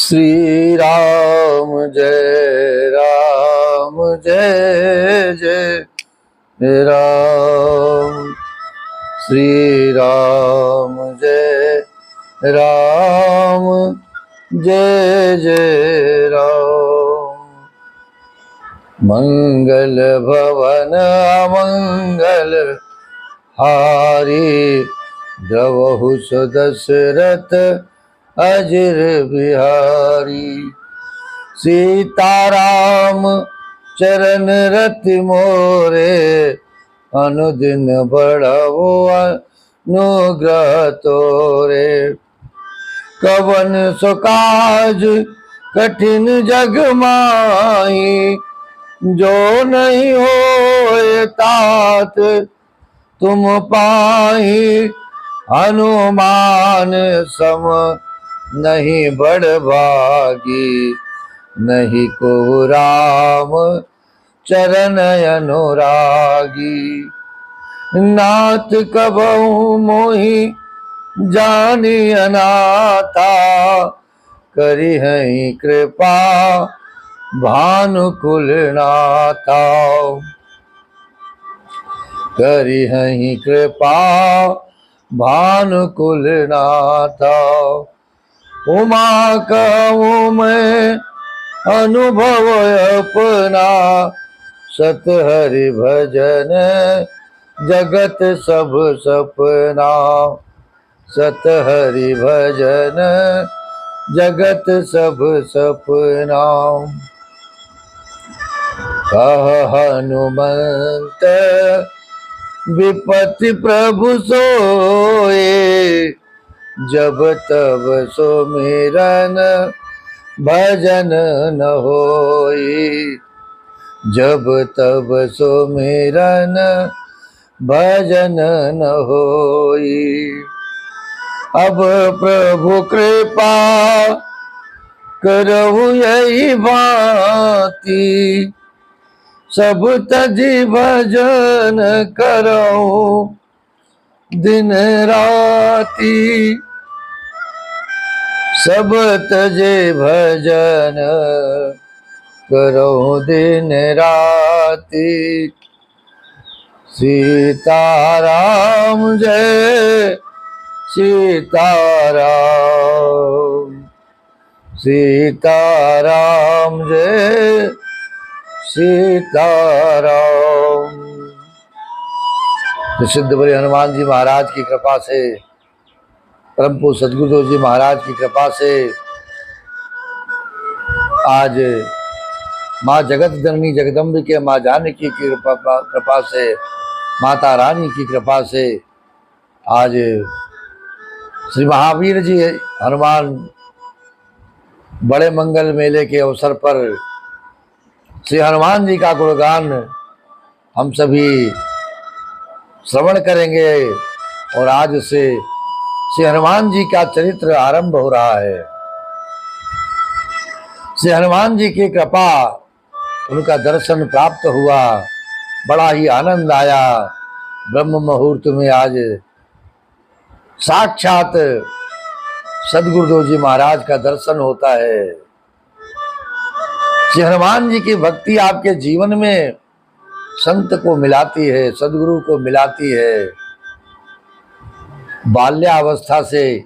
श्री राम जय राम जय जय राम। श्री राम जय राम जय जय राम। मंगल भवन अमंगल हारी द्रवहु दशरथ अजर बिहारी। सीताराम चरण रति मोरे अनुदिन बढ़ावो अनुग्रह तोरे। कवन सो काज कठिन जग माही जो नहीं होए तात तुम पाही। हनुमान सम नहीं बड़ भागी नहीं को राम चरण अनुरागी। नाथ कबहु मोहि जानी अनाथा करी है कृपा भानुकुल नाथा। करी है कृपा भानुकुल नाथा। उमा कहूँ मैं अनुभव अपना सत हरि भजन जगत सब सपना। सत हरि भजन जगत सब सपना। कह हनुमंत विपत्ति प्रभु सोए जब तब सुमिरन भजन न होई। जब तब सुमिरन भजन न होई। अब प्रभु कृपा करहु यही भांति सब तजी भजन करो दिन राती। सब तजे भजन करो दिन राती। सीताराम जय सीताराम। सीताराम जय सीताराम। सिद्ध बड़े हनुमान जी महाराज की कृपा से, परम पूज्य सद्गुरुदेव जी महाराज की कृपा से आज माँ जगत जननी जगदम्बे के माँ जानकी की कृपा से, माता रानी की कृपा से आज श्री महावीर जी हनुमान बड़े मंगल मेले के अवसर पर श्री हनुमान जी का गुणगान हम सभी श्रवण करेंगे। और आज से श्री हनुमान जी का चरित्र आरंभ हो रहा है। श्री हनुमान जी की कृपा, उनका दर्शन प्राप्त हुआ, बड़ा ही आनंद आया। ब्रह्म मुहूर्त में आज साक्षात सद्गुरुदेव जी महाराज का दर्शन होता है। श्री हनुमान जी की भक्ति आपके जीवन में संत को मिलाती है, सद्गुरु को मिलाती है। बाल्यावस्था से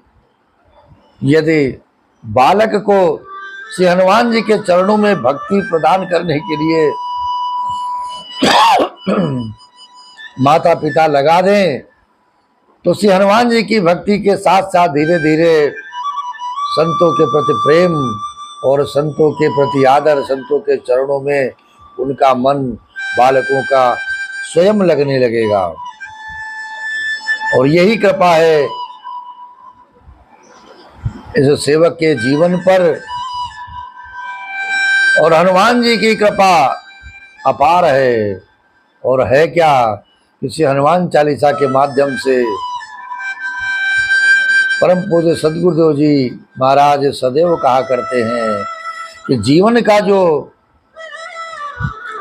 यदि बालक को श्री हनुमान जी के चरणों में भक्ति प्रदान करने के लिए माता पिता लगा दें तो श्री हनुमान जी की भक्ति के साथ साथ धीरे धीरे संतों के प्रति प्रेम और संतों के प्रति आदर, संतों के चरणों में उनका मन बालकों का स्वयं लगने लगेगा। और यही कृपा है इस सेवक के जीवन पर। और हनुमान जी की कृपा अपार है। और है क्या, किसी हनुमान चालीसा के माध्यम से परम पूज्य सद्गुरुदेव जी महाराज सदैव कहा करते हैं कि जीवन का जो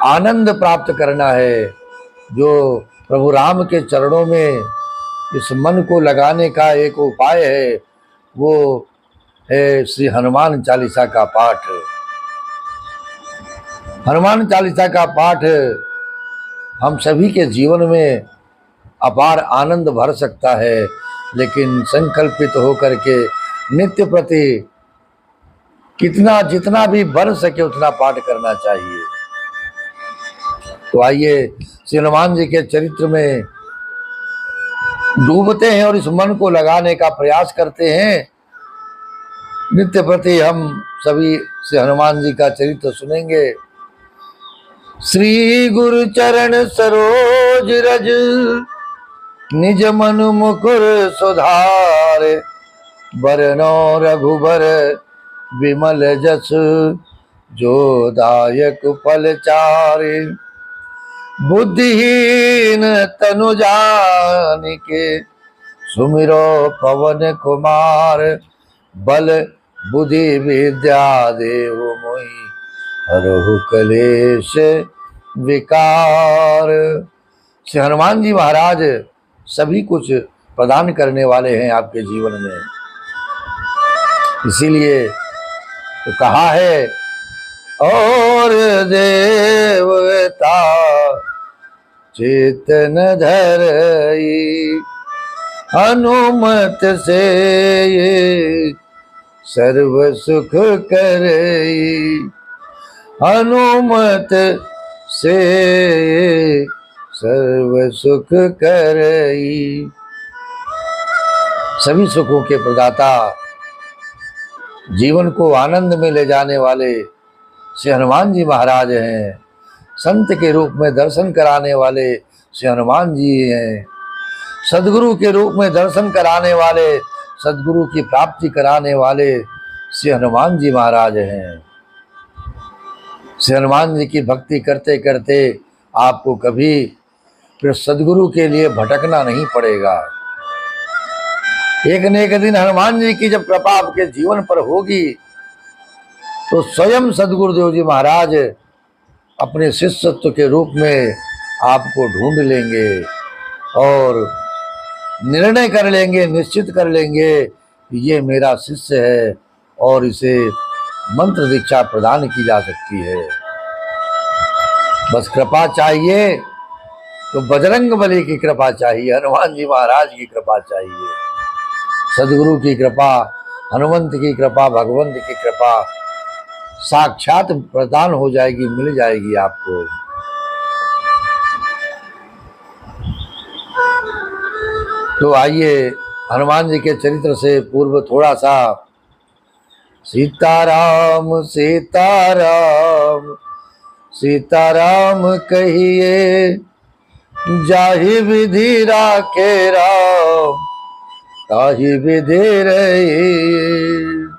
आनंद प्राप्त करना है, जो प्रभु राम के चरणों में इस मन को लगाने का एक उपाय है, वो है श्री हनुमान चालीसा का पाठ। हनुमान चालीसा का पाठ हम सभी के जीवन में अपार आनंद भर सकता है, लेकिन संकल्पित होकर के नित्य प्रति जितना भी बन सके उतना पाठ करना चाहिए। तो आइए श्री हनुमान जी के चरित्र में डूबते हैं और इस मन को लगाने का प्रयास करते हैं। नित्य प्रति हम सभी श्री हनुमान जी का चरित्र सुनेंगे। श्री गुरु चरण सरोज रज निज मनु मुकुर सुधारे, बरनो रघुबर विमल जस जो दायक फल चारे। बुद्धिहीन तनु जानिके सुमिरो पवन कुमार, बल बुद्धि विद्या देव मोहि हरहु कलेश विकार। श्री हनुमान जी महाराज सभी कुछ प्रदान करने वाले हैं आपके जीवन में, इसीलिए तो कहा है और देवता चेतन धरई, हनुमत से ये सर्व सुख करई, हनुमत से सर्व सुख करई। सभी सुखों के प्रदाता, जीवन को आनंद में ले जाने वाले श्री हनुमान जी महाराज हैं। संत के रूप में दर्शन कराने वाले श्री हनुमान जी हैं। सद्गुरु के रूप में दर्शन कराने वाले, सद्गुरु की प्राप्ति कराने वाले श्री हनुमान जी महाराज हैं। श्री हनुमान जी की भक्ति करते करते आपको कभी फिर सद्गुरु के लिए भटकना नहीं पड़ेगा। एक न एक दिन हनुमान जी की जब कृपा आपके जीवन पर होगी तो स्वयं सद्गुरुदेव जी महाराज अपने शिष्यत्व के रूप में आपको ढूंढ लेंगे और निर्णय कर लेंगे, निश्चित कर लेंगे कि ये मेरा शिष्य है और इसे मंत्र दीक्षा प्रदान की जा सकती है। बस कृपा चाहिए तो बजरंग बली की कृपा चाहिए, हनुमान जी महाराज की कृपा चाहिए, सद्गुरु की कृपा, हनुमंत की कृपा, भगवंत की कृपा साक्षात प्रदान हो जाएगी, मिल जाएगी आपको। तो आइए हनुमान जी के चरित्र से पूर्व थोड़ा सा सीताराम सीताराम सीताराम कहिए, जाहि विधि राखे राम ताहि विधि रही।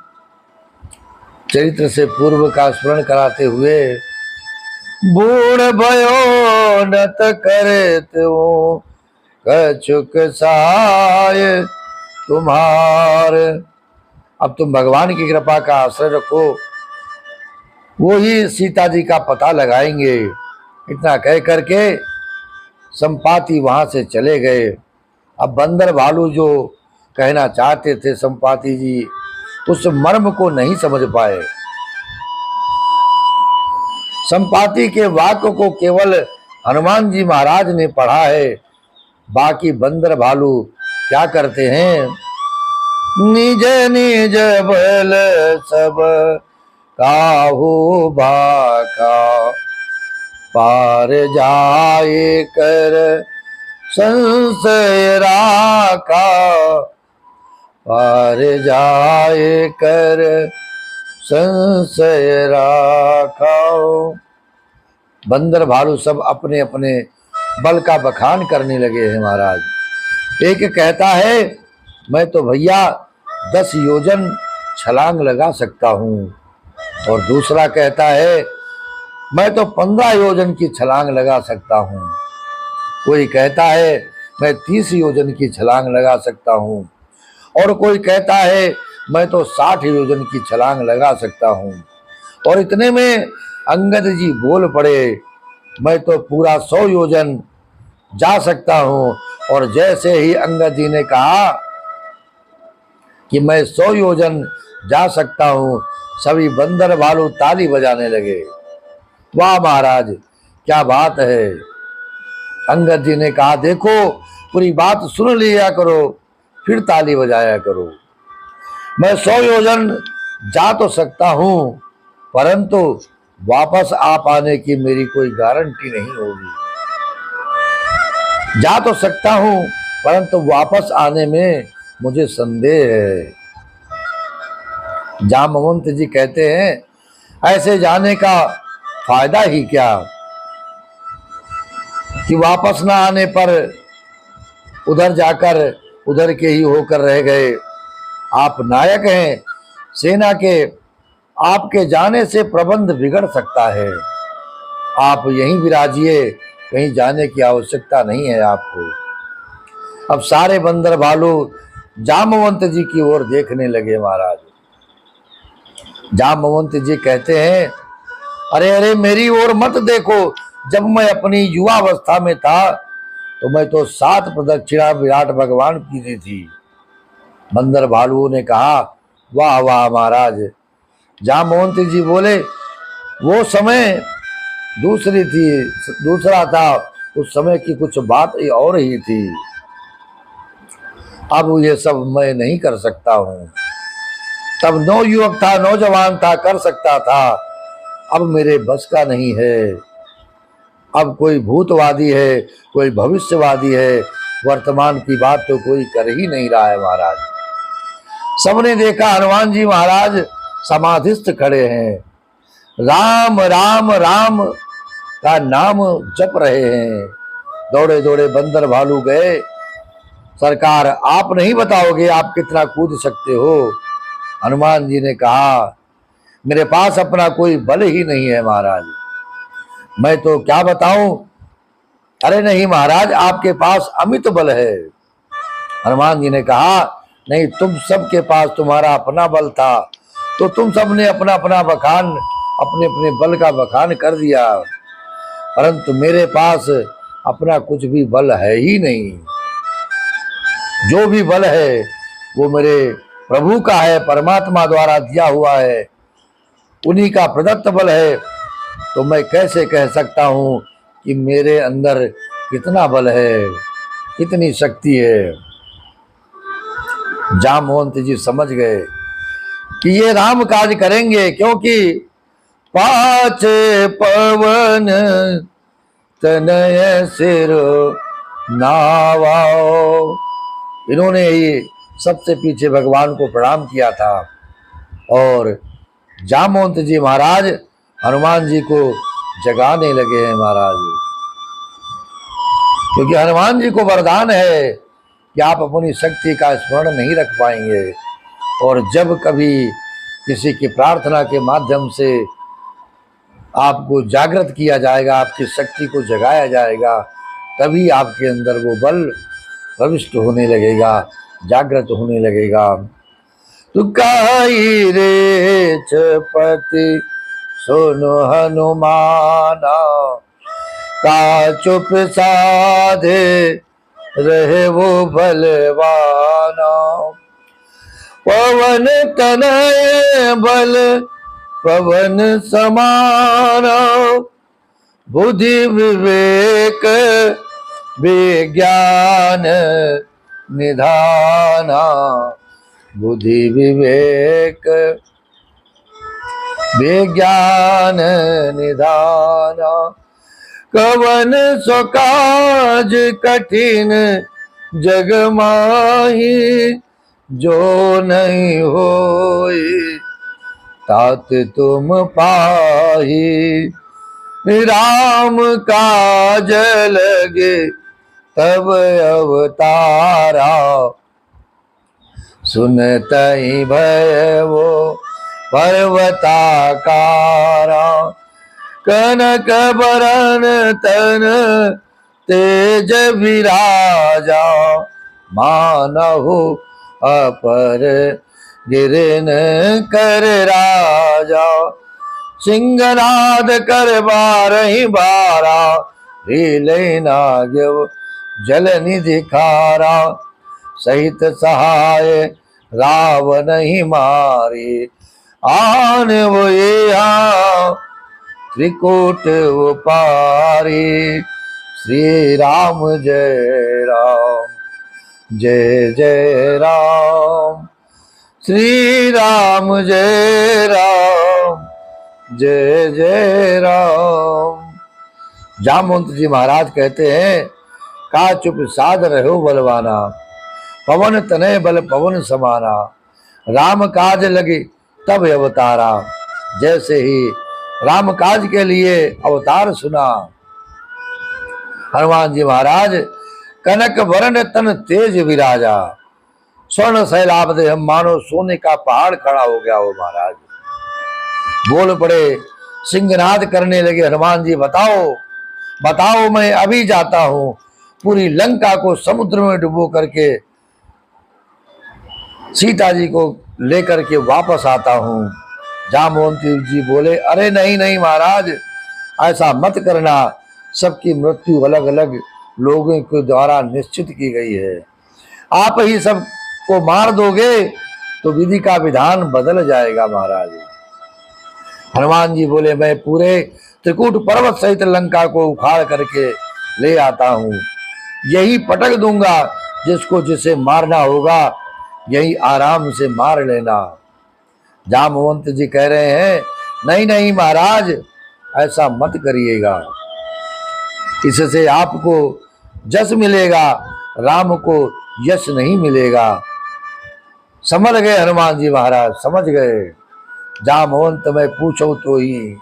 चरित्र से पूर्व का स्मरण कराते हुए बूढ़ भयो नत करे तो कछुक सहाय तुम्हार। अब तुम भगवान की कृपा का आश्रय रखो, वो ही सीता जी का पता लगाएंगे। इतना कह करके संपाति वहां से चले गए। अब बंदर भालू जो कहना चाहते थे संपाति जी, उस मर्म को नहीं समझ पाए। संपाति के वाक्य को केवल हनुमान जी महाराज ने पढ़ा है, बाकी बंदर भालू क्या करते हैं, निज निज बल सब काहू भाका, पार जाए कर संशय राखा, पार जाए कर संशय राखाओ। बंदर भालू सब अपने अपने बल का बखान करने लगे हैं महाराज। एक कहता है मैं तो भैया 10 योजन छलांग लगा सकता हूँ, और दूसरा कहता है मैं तो 15 योजन की छलांग लगा सकता हूँ। कोई कहता है मैं 30 योजन की छलांग लगा सकता हूँ, और कोई कहता है मैं तो 60 योजन की छलांग लगा सकता हूँ। और इतने में अंगद जी बोल पड़े, मैं तो पूरा 100 योजन जा सकता हूँ। और जैसे ही अंगद जी ने कहा कि मैं 100 योजन जा सकता हूँ। सभी बंदर भालू ताली बजाने लगे। वाह महाराज, क्या बात है। अंगद जी ने कहा, देखो पूरी बात सुन लिया करो, फिर ताली बजाया करो। मैं 100 योजन जा तो सकता हूं, परंतु वापस आ पाने की मेरी कोई गारंटी नहीं होगी। जा तो सकता हूं, परंतु वापस आने में मुझे संदेह है। जामवंत जी कहते हैं, ऐसे जाने का फायदा ही क्या कि वापस ना आने पर उधर जाकर उधर के ही होकर रह गए। आप नायक हैं सेना के, आपके जाने से प्रबंध बिगड़ सकता है। आप यहीं विराजिए, कहीं जाने की आवश्यकता नहीं है आपको। अब सारे बंदर भालू जामवंत जी की ओर देखने लगे। महाराज जामवंत जी कहते हैं, अरे अरे मेरी ओर मत देखो। जब मैं अपनी युवावस्था में था तो मैं तो 7 प्रदक्षिणा विराट भगवान की दी थी। बंदर भालुओं ने कहा, वाह वाह महाराज। जामवंत जी बोले, वो समय दूसरा था, उस समय की कुछ बात और ही थी। अब ये सब मैं नहीं कर सकता हूँ। तब नौयुवक था, नौजवान था, कर सकता था। अब मेरे बस का नहीं है। अब कोई भूतवादी है, कोई भविष्यवादी है, वर्तमान की बात तो कोई कर ही नहीं रहा है। महाराज सबने देखा हनुमान जी महाराज समाधिस्थ खड़े हैं, राम राम राम का नाम जप रहे हैं। दौड़े दौड़े बंदर भालू गए, सरकार आप नहीं बताओगे आप कितना कूद सकते हो। हनुमान जी ने कहा, मेरे पास अपना कोई बल ही नहीं है महाराज, मैं तो क्या बताऊं। अरे नहीं महाराज, आपके पास अमित बल है। हनुमान जी ने कहा, नहीं, तुम सबके पास तुम्हारा अपना बल था, तो तुम सबने अपना अपना बखान, अपने अपने बल का बखान कर दिया, परंतु मेरे पास अपना कुछ भी बल है ही नहीं। जो भी बल है वो मेरे प्रभु का है, परमात्मा द्वारा दिया हुआ है, उन्हीं का प्रदत्त बल है। तो मैं कैसे कह सकता हूं कि मेरे अंदर कितना बल है, कितनी शक्ति है। जामवंत जी समझ गए कि ये राम काज करेंगे, क्योंकि पाछे पवन तनय सिर नावाओ। इन्होंने ही सबसे पीछे भगवान को प्रणाम किया था। और जामवंत जी महाराज हनुमान जी को जगाने लगे हैं महाराज, क्योंकि हनुमान जी को वरदान है कि आप अपनी शक्ति का स्मरण नहीं रख पाएंगे, और जब कभी किसी की प्रार्थना के माध्यम से आपको जागृत किया जाएगा, आपकी शक्ति को जगाया जाएगा, तभी आपके अंदर वो बल प्रविष्ट होने लगेगा, जागृत होने लगेगा। तू काई रे चपति सुनो हनुमाना, का चुप साधे रहे वो बलवाना। पवन तनय बल पवन समाना, बुद्धि विवेक विज्ञान निधाना। बुद्धि विवेक विज्ञान निधाना। कवन सो काज कठिन जग माही, जो नहीं होई तात तुम पाही। राम काज लगे तब अवतारा, सुनतई भय वो पर्वताकारा। कनक बरन तन तेज विराजा, मानहु अपर गिरन कर राजा। सिंहनाद कर बारहि बारा, रीले नाग्यव जल निधि खारा। सहित सहाय रावण ही मारे। आन वो ये त्रिकूट उपारे। श्री राम जय राम, जय जय राम। श्री राम जय राम, जय जय राम। जामवंत जी महाराज कहते हैं, का चुप साध रहो बलवाना, पवन तनय बल पवन समाना। राम काज लगे तब अवतारा। जैसे ही राम काज के लिए अवतार सुना, हनुमान जी महाराज कनक वरण तन तेज विराजा। स्वर्ण सैलाब दे हम मानो सोने का पहाड़ खड़ा हो गया हो महाराज। बोल पड़े, सिंहनाद करने लगे, हनुमान जी बताओ बताओ, मैं अभी जाता हूं, पूरी लंका को समुद्र में डुबो करके सीता जी को लेकर के वापस आता हूं। जामवंत जी बोले, अरे नहीं नहीं महाराज, ऐसा मत करना, सबकी मृत्यु अलग अलग लोगों के द्वारा निश्चित की गई है। आप ही सबको मार दोगे तो विधि का विधान बदल जाएगा महाराज। हनुमान जी बोले, मैं पूरे त्रिकूट पर्वत सहित लंका को उखाड़ करके ले आता हूं, यही पटक दूंगा, जिसको जिसे मारना होगा यही आराम से मार लेना। जामवंत जी कह रहे हैं, नहीं नहीं महाराज, ऐसा मत करिएगा, इससे आपको जस मिलेगा, राम को यश नहीं मिलेगा। समझ गए हनुमान जी महाराज, समझ गए। जामवंत मैं पूछो तो ही,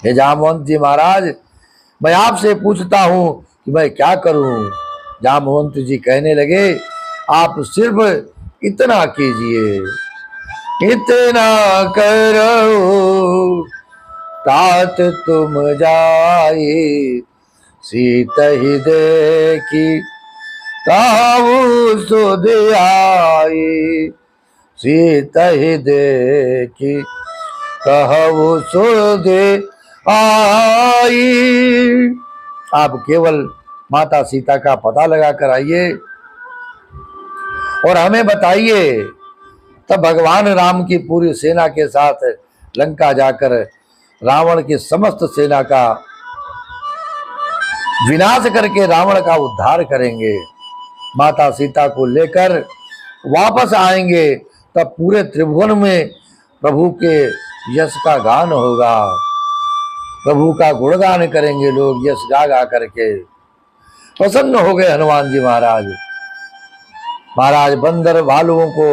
हे जामवंत जी महाराज, मैं आपसे पूछता हूं कि मैं क्या करूं। जामवंत जी कहने लगे, आप सिर्फ इतना कीजिए, इतना करो तात तुम जाए, सीता ही देखी ताऊ सुध आए। सीता ही देखी कहु सुध आई। आप केवल माता सीता का पता लगा कर आइए और हमें बताइए। तब भगवान राम की पूरी सेना के साथ लंका जाकर रावण की समस्त सेना का विनाश करके रावण का उद्धार करेंगे। माता सीता को लेकर वापस आएंगे, तब पूरे त्रिभुवन में प्रभु के यश का गान होगा, प्रभु का गुणगान करेंगे लोग यश गा गा करके। प्रसन्न हो गए हनुमान जी महाराज। महाराज बंदर भालुओं को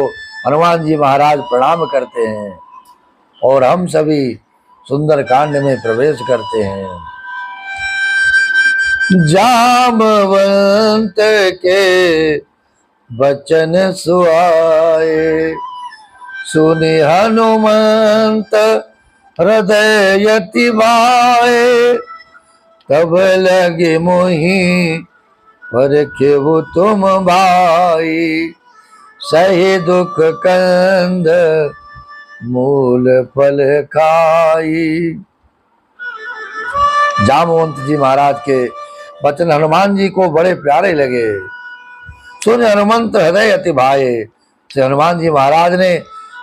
हनुमान जी महाराज प्रणाम करते हैं और हम सभी सुंदर कांड में प्रवेश करते हैं। जामवंत के बचन सुहाए, सुनि हनुमंत हृदय अति भाए। तब लगे मोहि परखेउ तुम भाई, सही दुख कंद मूल फल खाई। जामवंत जी महाराज के वचन हनुमान जी को बड़े प्यारे लगे। सुन हनुमंत हृदय अति भाए से हनुमान जी महाराज ने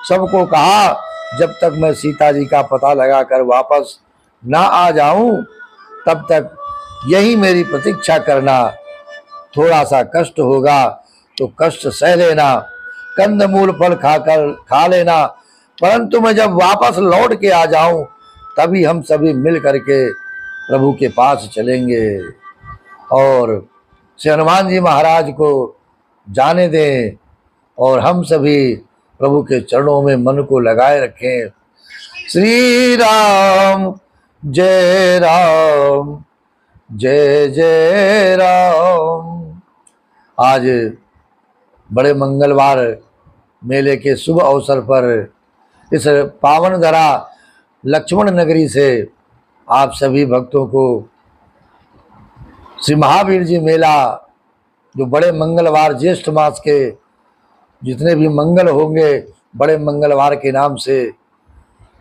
सबको कहा, जब तक मैं सीता जी का पता लगाकर वापस ना आ जाऊं तब तक यही मेरी प्रतीक्षा करना। थोड़ा सा कष्ट होगा तो कष्ट सह लेना, कंदमूल फल खा लेना, परंतु मैं जब वापस लौट के आ जाऊं तभी हम सभी मिल करके प्रभु के पास चलेंगे और श्री हनुमान जी महाराज को जाने दें और हम सभी प्रभु के चरणों में मन को लगाए रखें। श्री राम जय राम, जय जय राम। आज बड़े मंगलवार मेले के शुभ अवसर पर इस पावन धरा लक्ष्मण नगरी से आप सभी भक्तों को श्री महावीर जी मेला, जो बड़े मंगलवार ज्येष्ठ मास के जितने भी मंगल होंगे, बड़े मंगलवार के नाम से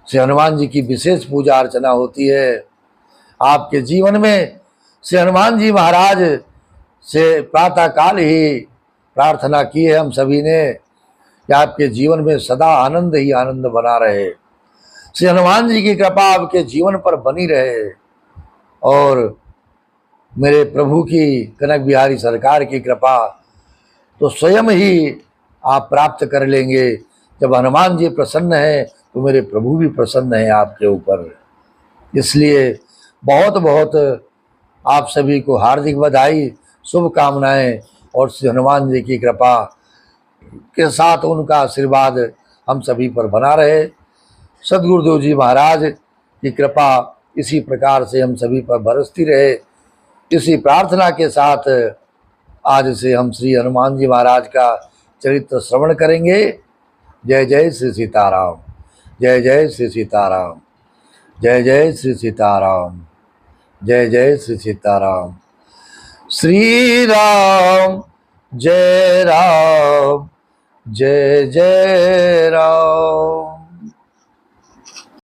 श्री हनुमान जी की विशेष पूजा अर्चना होती है। आपके जीवन में श्री हनुमान जी महाराज से प्रातः काल ही प्रार्थना की है हम सभी ने कि आपके जीवन में सदा आनंद ही आनंद बना रहे। श्री हनुमान जी की कृपा आपके जीवन पर बनी रहे और मेरे प्रभु की, कनक बिहारी सरकार की कृपा तो स्वयं ही आप प्राप्त कर लेंगे। जब हनुमान जी प्रसन्न हैं तो मेरे प्रभु भी प्रसन्न हैं आपके ऊपर। इसलिए बहुत बहुत आप सभी को हार्दिक बधाई, शुभकामनाएं और श्री हनुमान जी की कृपा के साथ उनका आशीर्वाद हम सभी पर बना रहे। सद्गुरुदेव जी महाराज की कृपा इसी प्रकार से हम सभी पर बरसती रहे। इसी प्रार्थना के साथ आज से हम श्री हनुमान जी महाराज का चरित्र श्रवण करेंगे। जय जय श्री सीताराम, जय जय श्री सीताराम, जय जय श्री सीताराम, जय जय श्री सीताराम। श्री राम जय राम, जय जय राम।